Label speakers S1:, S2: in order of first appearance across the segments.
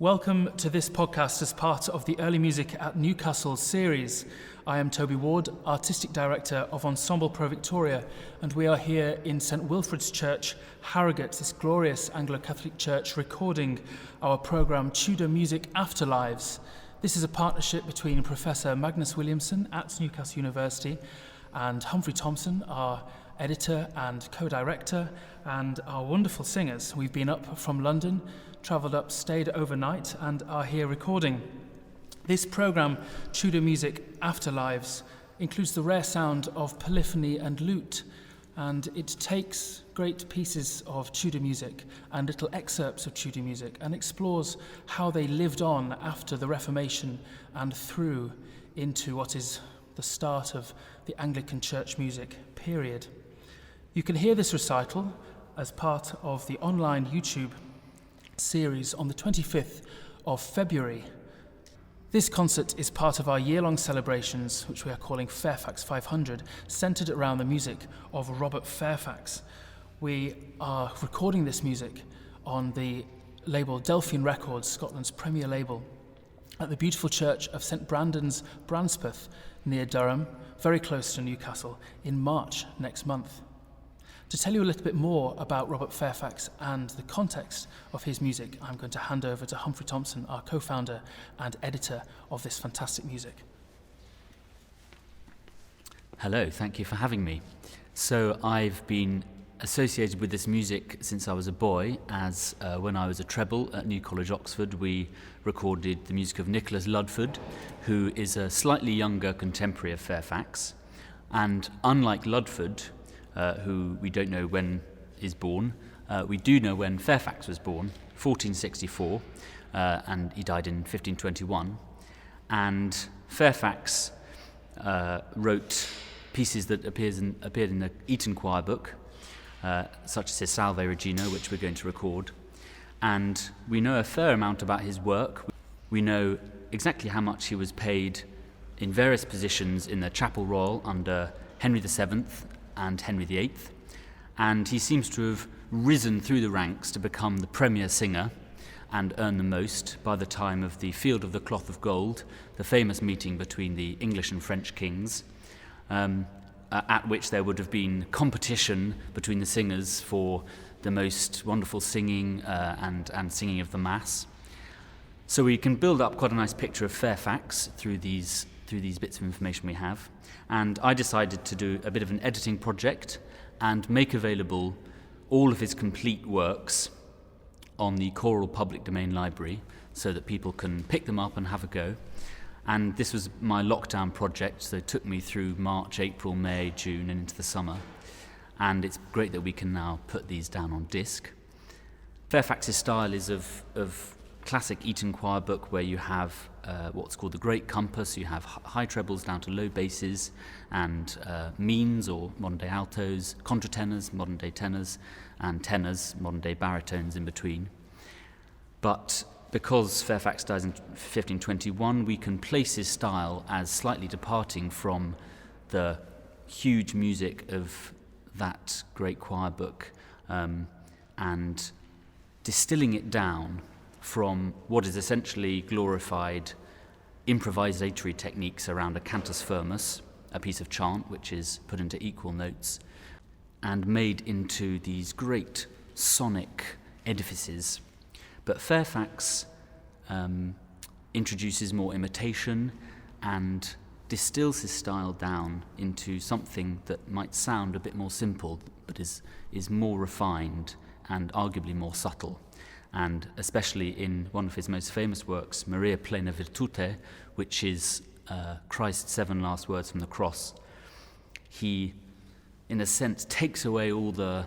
S1: Welcome to this podcast as part of the Early Music at Newcastle series. I am Toby Ward, Artistic Director of Ensemble Pro Victoria, and we are here in St Wilfrid's Church, Harrogate, this glorious Anglo-Catholic church, recording our programme Tudor Music Afterlives. This is a partnership between Professor Magnus Williamson at Newcastle University and Humphrey Thompson, our editor and co-director, and our wonderful singers. We've been up from London, travelled up, stayed overnight, and are here recording. This programme, Tudor Music Afterlives, includes the rare sound of polyphony and lute, and it takes great pieces of Tudor music and little excerpts of Tudor music and explores how they lived on after the Reformation and through into what is the start of the Anglican church music period. You can hear this recital as part of the online YouTube series on the 25th of February. This concert is part of our year-long celebrations, which we are calling Fairfax 500, centred around the music of Robert Fairfax. We are recording this music on the label Delphine Records, Scotland's premier label, at the beautiful church of St Brandon's, Branspeth, near Durham, very close to Newcastle, in March next month. To tell you a little bit more about Robert Fairfax and the context of his music, I'm going to hand over to Humphrey Thompson, our co-founder and editor of this fantastic music.
S2: Hello, thank you for having me. So I've been associated with this music since I was a boy, as when I was a treble at New College, Oxford, we recorded the music of Nicholas Ludford, who is a slightly younger contemporary of Fairfax. And unlike Ludford, who we don't know when is born, we do know when Fairfax was born, 1464, and he died in 1521. And Fairfax wrote pieces that appeared in the Eton Choir book, such as his Salve Regina, which we're going to record. And we know a fair amount about his work. We know exactly how much he was paid in various positions in the Chapel Royal under Henry VII and Henry VIII, and he seems to have risen through the ranks to become the premier singer and earn the most by the time of the Field of the Cloth of Gold, the famous meeting between the English and French kings, at which there would have been competition between the singers for the most wonderful singing and singing of the Mass. So we can build up quite a nice picture of Fairfax through these bits of information we have. And I decided to do a bit of an editing project and make available all of his complete works on the Choral Public Domain Library so that people can pick them up and have a go. And this was my lockdown project, so it took me through March, April, May, June and into the summer. And it's great that we can now put these down on disc. Fairfax's style is of classic Eton Choir book, where you have what's called the great compass. You have high trebles down to low basses, and means, or modern-day altos, contratenors, modern-day tenors, and tenors, modern-day baritones in between. But because Fairfax dies in 1521, we can place his style as slightly departing from the huge music of that great choir book, and distilling it down from what is essentially glorified improvisatory techniques around a cantus firmus, a piece of chant which is put into equal notes, and made into these great sonic edifices. But Fairfax introduces more imitation and distills his style down into something that might sound a bit more simple, but is more refined and arguably more subtle. And especially in one of his most famous works, Maria Plena Virtute, which is Christ's 7 last words from the cross, he, in a sense, takes away all the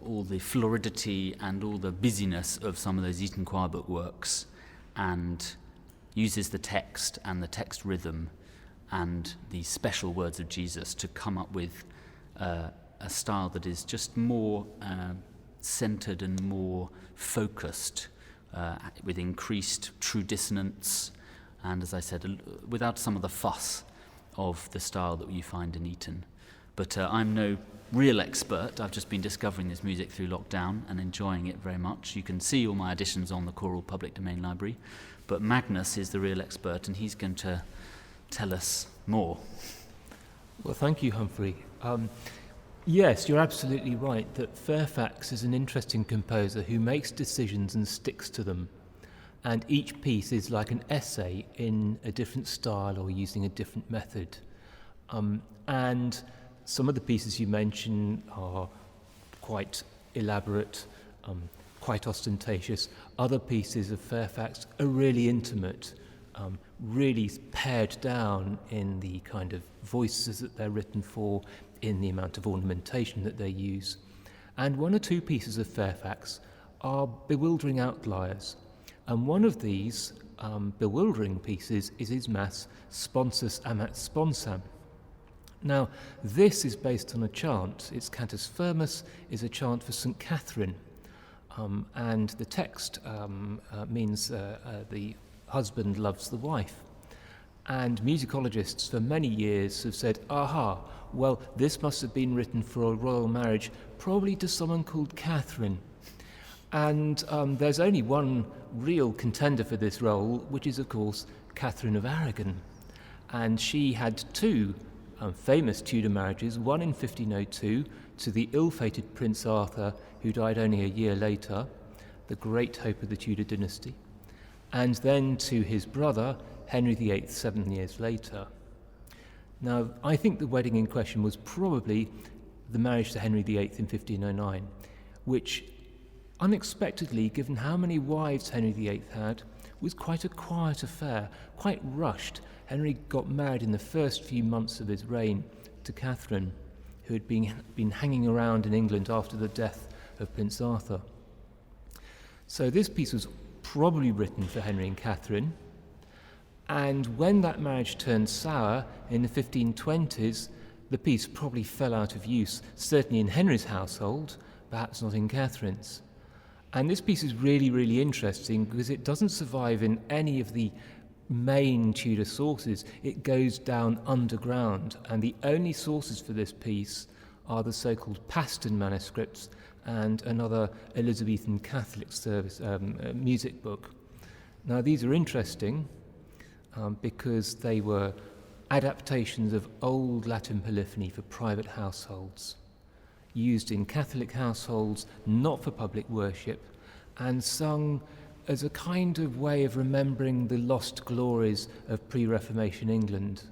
S2: floridity and all the busyness of some of those Eton Choir book works, and uses the text and the text rhythm and the special words of Jesus to come up with a style that is just more centered and more focused, with increased true dissonance, and, as I said, without some of the fuss of the style that you find in Eton. But I'm no real expert. I've just been discovering this music through lockdown and enjoying it very much. You can see all my editions on the Choral Public Domain Library. But Magnus is the real expert, and he's going to tell us more.
S3: Well, thank you, Humphrey. Yes, you're absolutely right that Fairfax is an interesting composer who makes decisions and sticks to them. And each piece is like an essay in a different style or using a different method. And some of the pieces you mention are quite elaborate, quite ostentatious. Other pieces of Fairfax are really intimate, really pared down in the kind of voices that they're written for, in the amount of ornamentation that they use. And one or two pieces of Fairfax are bewildering outliers. And one of these bewildering pieces is his Mass Sponsus Amat Sponsam. Now, this is based on a chant. Its Cantus Firmus is a chant for St. Catherine. And the text means the husband loves the wife. And musicologists for many years have said, aha, well, this must have been written for a royal marriage, probably to someone called Catherine. And there's only one real contender for this role, which is, of course, Catherine of Aragon. And she had two famous Tudor marriages, one in 1502 to the ill-fated Prince Arthur, who died only a year later, the great hope of the Tudor dynasty, and then to his brother, Henry VIII, 7 years later. Now, I think the wedding in question was probably the marriage to Henry VIII in 1509, which, unexpectedly, given how many wives Henry VIII had, was quite a quiet affair, quite rushed. Henry got married in the first few months of his reign to Catherine, who had been hanging around in England after the death of Prince Arthur. So this piece was probably written for Henry and Catherine, and when that marriage turned sour in the 1520s, the piece probably fell out of use, certainly in Henry's household, perhaps not in Catherine's. And this piece is really, really interesting because it doesn't survive in any of the main Tudor sources. It goes down underground, and the only sources for this piece are the so-called Paston manuscripts and another Elizabethan Catholic service music book. Now, these are interesting because they were adaptations of old Latin polyphony for private households, used in Catholic households, not for public worship, and sung as a kind of way of remembering the lost glories of pre-Reformation England.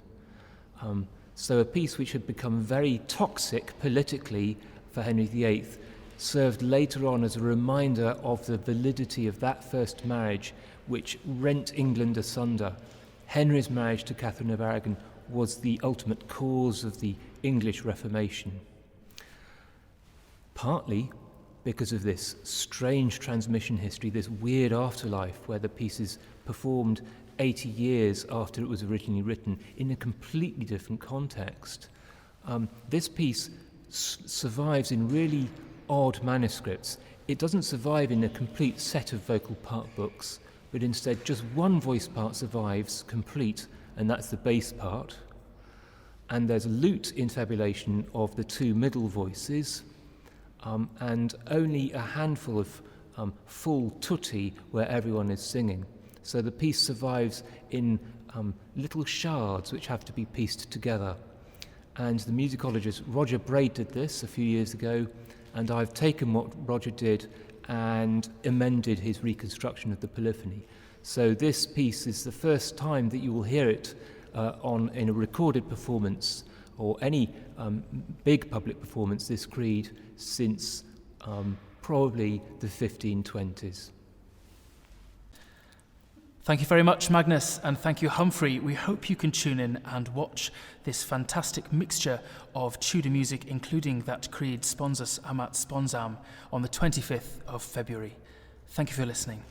S3: So a piece which had become very toxic politically for Henry VIII served later on as a reminder of the validity of that first marriage which rent England asunder. Henry's marriage to Catherine of Aragon was the ultimate cause of the English Reformation. Partly because of this strange transmission history, this weird afterlife where the piece is performed 80 years after it was originally written in a completely different context. This piece survives in really odd manuscripts. It doesn't survive in a complete set of vocal part books, but instead just one voice part survives complete, and that's the bass part. And there's a lute intabulation of the two middle voices, and only a handful of full tutti where everyone is singing. So the piece survives in little shards which have to be pieced together. And the musicologist Roger Braid did this a few years ago, and I've taken what Roger did and amended his reconstruction of the polyphony. So this piece is the first time that you will hear it in a recorded performance or any big public performance, this creed, since probably the 1520s.
S1: Thank you very much, Magnus, and thank you, Humphrey. We hope you can tune in and watch this fantastic mixture of Tudor music, including that creed, Sponsus Amat Sponsam, on the 25th of February. Thank you for listening.